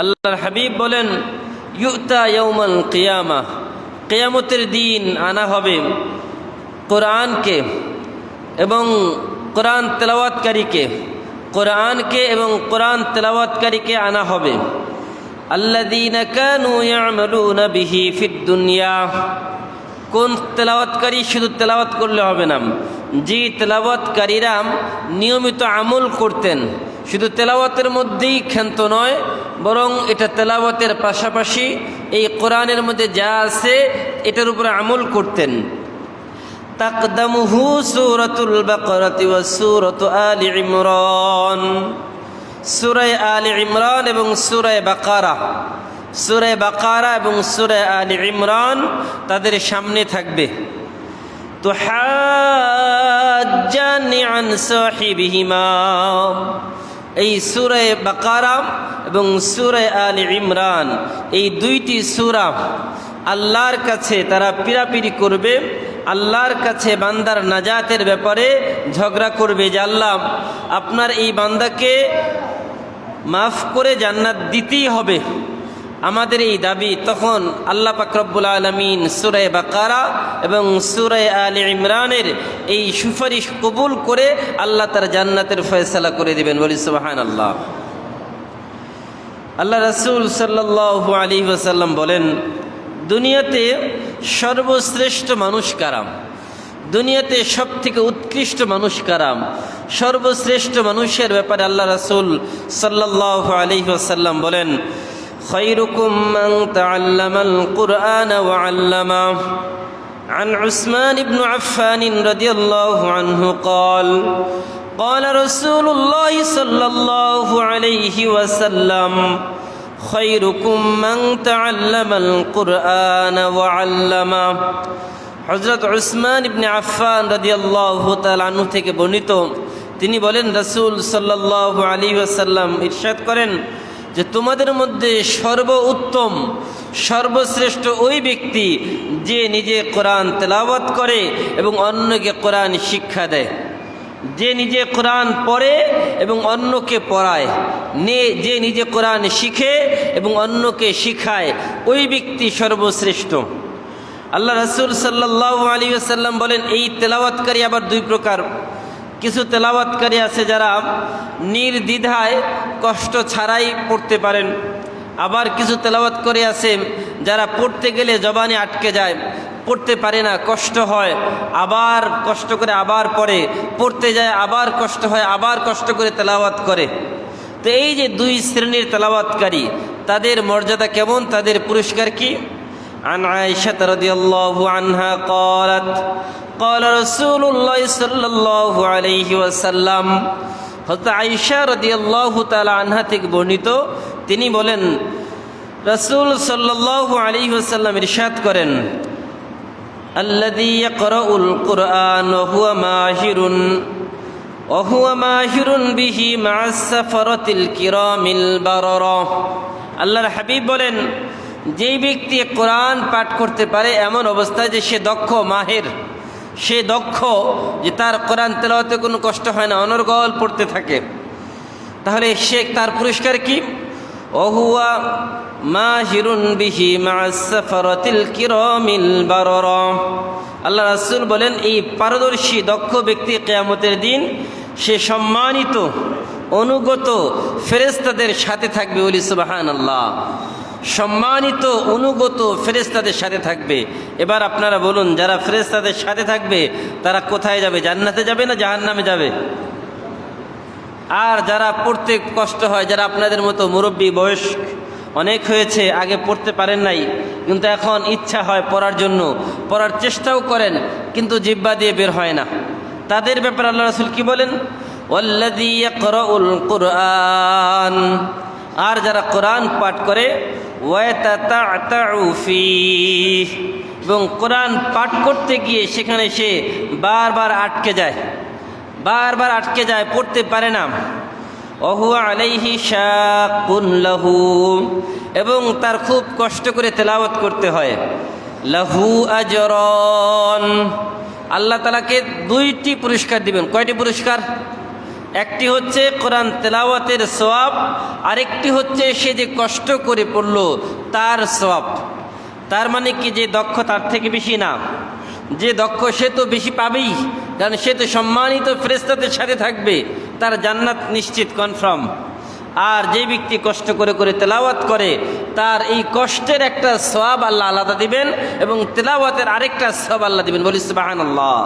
আল্লাহর হাবিব বলেন, ইউতা ইয়াউমাল কিয়ামাহ, কিয়ামতের দিন আনা হবে কোরআনকে এবং কোরআন তেলাওয়াতকারীকে আনা হবে। আল্লাযীনা কানু ইয়ামালুনা বিহি ফিদ দুনিয়া, কোন তেলাওয়াতকারী শুধু তেলাওয়াত করলে হবে না, যে তেলাওয়াতকারীরা নিয়মিত আমল করতেন, শুধু তেলাওয়াতের মধ্যেই ক্ষান্ত নয়, বরং এটা তেলাওয়াতের পাশাপাশি এই কোরআনের মধ্যে যা আছে এটার উপরে আমল করতেন। তাকদামুহু সূরাতুল বাকারাতি ওয়া সূরাতু আলি ইমরান, সূরা আলি ইমরান এবং সূরা বাকারা এবং সূরা আলি ইমরান তাদের সামনে থাকবে। তুহাজ্জানি আন সাহিবিহিমা, এই সূরা বাকারা এবং সূরা আলি ইমরান এই দুইটি সূরা আল্লাহর কাছে তারা পিরাপিরি করবে, আল্লাহর কাছে বান্দার নাজাতের ব্যাপারে ঝগড়া করবে যে আল্লাহ আপনার এই বান্দাকে মাফ করে জান্নাত দিতেই হবে, আমাদের এই দাবি। তখন আল্লাহ পাক রব্বুল আলামিন সূরা বাকারা এবং সূরা আলে ইমরানের এই সুপারিশ কবুল করে আল্লাহ তার জান্নাতের ফয়সালা করে দিবেন। বলি সুবহানাল্লাহ। আল্লাহ রাসূল সাল্লাল্লাহু আলাইহি ওয়াসাল্লাম বলেন, দুনিয়াতে সর্বশ্রেষ্ঠ মানুষ কারা, দুনিয়াতে সব থেকে উৎকৃষ্ট মানুষ কারা, সর্বশ্রেষ্ঠ মানুষের ব্যাপারে আল্লাহ রাসূল সাল্লাল্লাহু আলাইহি ওয়াসাল্লাম বলেন, খায়রুকুম মান তাআল্লামাল কুরআনা ওয়া আল্লামা। عن عثمان بن عفان رضي الله عنه قال قال رسول الله صلى الله عليه وسلم خيركم من تعلم القرآن وعلمه। হযরত উসমান ইবনে আফফান রাদিয়াল্লাহু তাআলা আনহু থেকে বর্ণিত, তিনি বলেন রাসূল সাল্লাল্লাহু আলাইহি ওয়াসাল্লাম ইরশাদ করেন যে তোমাদের মধ্যে সর্বোত্তম সর্বশ্রেষ্ঠ ওই ব্যক্তি যে নিজে কোরআন তেলাওয়াত করে এবং অন্যকে কোরআন শিক্ষা দেয়, যে নিজে কোরআন পড়ে এবং অন্যকে পড়ায়, যে নিজে কোরআন শিখে এবং অন্যকে শিখায়, ওই ব্যক্তি সর্বশ্রেষ্ঠ। আল্লাহ রাসূল সাল্লাল্লাহু আলাইহি ওয়াসাল্লাম বলেন, এই তেলাওয়াতকারী আবার দুই প্রকার। কিছু তেলাওয়াতকারী আছে যারা নির্দ্বিধায় কষ্ট ছাড়াই পড়তে পারেন, আবার কিছু তেলাওয়াতকারী আছে যারা পড়তে গেলে জবানে আটকে যায়, পড়তে পারে না, কষ্ট হয়, আবার কষ্ট করে আবার পড়ে, পড়তে যায় আবার কষ্ট হয়, আবার কষ্ট করে তেলাওয়াত করে। তো এই যে দুই শ্রেণীর তেলাওয়াতকারী, তাদের মর্যাদা কেমন, তাদের পুরস্কার কি? عن عائشة رضي الله عنها قالت قال رسول الله صلى الله عليه وسلم, হযরত আয়েশা রাদিয়াল্লাহু তাআলা আনহা থেকে বর্ণিত, তিনি বলেন রাসূল সাল্লাল্লাহু আলাইহি ওয়াসাল্লাম ইরশাদ করেন, আল্লাযী ইয়াকরাউল কুরআন ওয়া হুয়া মাহিরুন বিহি মা'আস সাফারাতিল কিরামিল বারারা। আল্লাহর হাবিব বলেন, যেই ব্যক্তি কোরআন পাঠ করতে পারে এমন অবস্থায় যে সে দক্ষ, মাহির, সে দক্ষ, যে তার কোরআন তেলাওয়াতে কোনো কষ্ট হয় না, অনর্গল পড়তে থাকে, তাহলে সে তার পুরস্কার কি? ওহুয়া মাহিরুন বিহি মা'আস সাফারাতিল কিরামিল বারারা। আল্লাহ রাসূল বলেন, এই পারদর্শী দক্ষ ব্যক্তি কিয়ামতের দিন সে সম্মানিত অনুগত ফেরেশতাদের সাথে থাকবে। বলি সুবহানাল্লাহ। সম্মানিত অনুগত ফেরেশতাদের সাথে থাকবে। এবার আপনারা বলুন, যারা ফেরেশতাদের সাথে থাকবে তারা কোথায় যাবে? জান্নাতে যাবে না জাহান্নামে যাবে? আর যারা পড়তে কষ্ট হয়, যারা আপনাদের মতো মুরব্বী, বয়স অনেক হয়েছে, আগে পড়তে পারেন নাই, কিন্তু এখন ইচ্ছা হয় পড়ার জন্য, পড়ার চেষ্টাও করেন, কিন্তু জিহ্বা দিয়ে বের হয় না, তাদের ব্যাপারে আল্লাহ রাসূল কি বলেন? ওয়াল্লাযী ইয়াকরাউল কুরআন, আর যারা কোরআন পাঠ করে, ওয়াতাতাউ ফীহ, এবং কোরআন পাঠ করতে গিয়ে সেখানে সে বারবার আটকে যায়, পড়তে পারে না। ওহুয়া আলাইহি শাকুন লাহু, এবং তার খুব কষ্ট করে তেলাওয়াত করতে হয়। লাহু আজরান, আল্লাহ তাআলাকে দুইটি পুরস্কার দিবেন। কয়টি পুরস্কার? একটি হচ্ছে কোরআন তেলাওয়াতের সওয়াব, আরেকটি হচ্ছে সে যে কষ্ট করে পড়ল তার সওয়াব। তার মানে কি যে দক্ষ তার থেকে বেশি না, যে দক্ষ সে তো বেশি পাবেই, কারণ সে তো সম্মানিত ফেরেশতাদের সাথে থাকবে, তার জান্নাত নিশ্চিত কনফার্ম। আর যে ব্যক্তি কষ্ট করে করে তেলাওয়াত করে তার এই কষ্টের একটা সওয়াব আল্লাহ আলাদা দিবেন এবং তেলাওয়াতের আরেকটা সওয়াব আল্লাহ দিবেন। বলি সুবহানাল্লাহ।